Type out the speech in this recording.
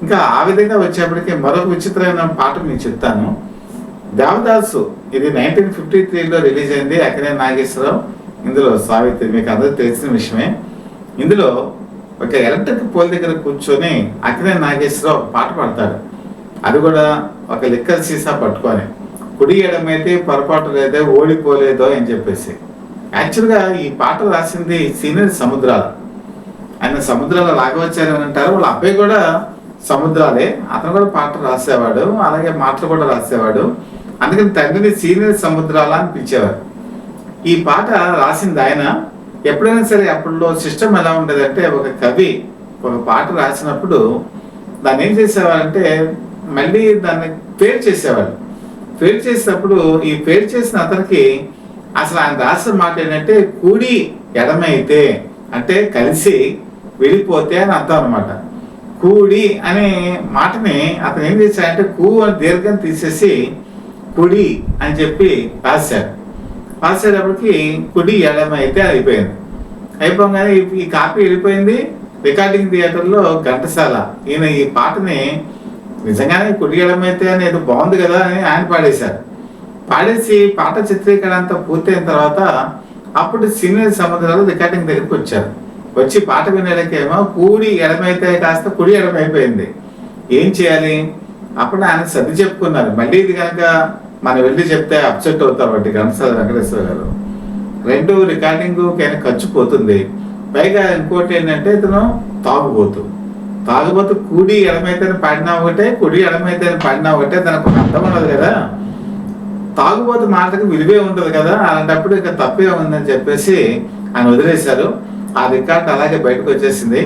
ఇంకా ఆ విధంగా వచ్చేప్పటికి మరొక విచిత్రమైన పాట మీకు చెప్తాను. దేవదాసు ఇది 1953లో రిలీజ్ అయింది. అక్కినేని నాగేశ్వరరావు, ఇందులో సావిత్రి, మీకు అందరికీ తెలిసిన విషయమే. ఇందులో ఒక ఎలక్ట్రిక్ పోల్ దగ్గర కూర్చొని అక్కినేని నాగేశ్వరరావు పాట పాడతాడు. అది కూడా ఒక లిక్కర్ సీసా పట్టుకొని, కుడి ఎడమైతే పొరపాటు లేదో ఓడిపోలేదో అని చెప్పేసి. యాక్చువల్గా ఈ పాట రాసింది సీనియర్ సముద్రాల. ఆయన సముద్రాల రాఘవాచార్య అని అంటారు. వాళ్ళ అబ్బాయి కూడా సముద్రాలే, అతను కూడా పాట రాసేవాడు, అలాగే మాటలు కూడా రాసేవాడు. అందుకని తండ్రిని సీనియర్ సముద్రాల అని పిలిచేవారు. ఈ పాట రాసింది ఆయన. ఎప్పుడైనా సరే అప్పుడులో సిస్టమ్ ఎలా ఉండేదంటే, ఒక కవి ఒక పాట రాసినప్పుడు దాన్ని ఏం చేసేవారంటే మళ్ళీ దాన్ని ఫేర్ చేసేవాళ్ళు. ఫేర్ చేసినప్పుడు ఈ ఫేర్ చేసిన అతనికి అసలు ఆయన రాసిన మాట ఏంటంటే కూడి ఎడమైతే అంటే కలిసి వెళ్ళిపోతే అని అర్థం అనమాట. కూడి అనే మాటని అతను ఏం చేశాడంటే కూ అని దీర్ఘం తీసేసి కుడి అని చెప్పి రాశాడు. రాసేటప్పటికి కుడి ఎడమైతే అయిపోయింది. అయిపోగానే ఈ కాపీ వెళ్ళిపోయింది రికార్డింగ్ థియేటర్లో ఘంటసాల. ఈయన ఈ పాటని నిజంగానే కుడి ఎడమైతే అనేది బాగుంది కదా అని ఆయన పాడేశారు. పాడేసి పాట చిత్రీకరణ అంతా పూర్తయిన తర్వాత అప్పుడు సీనియర్ సముద్రాలు రికార్డింగ్ దగ్గరికి వచ్చారు. వచ్చి పాట వినేటకేమో కూడి ఎడమైతే కాస్త కుడి ఎడమైపోయింది. ఏం చేయాలి? అప్పుడు ఆయన సర్ది చెప్పుకున్నారు. మళ్ళీ ఇది కనుక మనం వెళ్ళి చెప్తే అప్సెట్ అవుతాం బట్టి ఘంటసాల వెంకటేశ్వర గారు. రెండు రికార్డింగ్ ఖర్చు పోతుంది. పైగా ఇంకోటి ఏంటంటే ఇతను తాగుబోతు కూడి ఎడమైతే పాడినా ఒకటే, కుడి ఎడమైతే పాడినా ఒకటే, దానికి ఒక అర్థం ఉండదు కదా. తాగుబోతు మాటకు విలువే ఉండదు కదా. అలాంటప్పుడు ఇక తప్పే ఉందని చెప్పేసి ఆయన వదిలేశారు. ఆ రికార్డ్ అలాగే బయటకు వచ్చేసింది.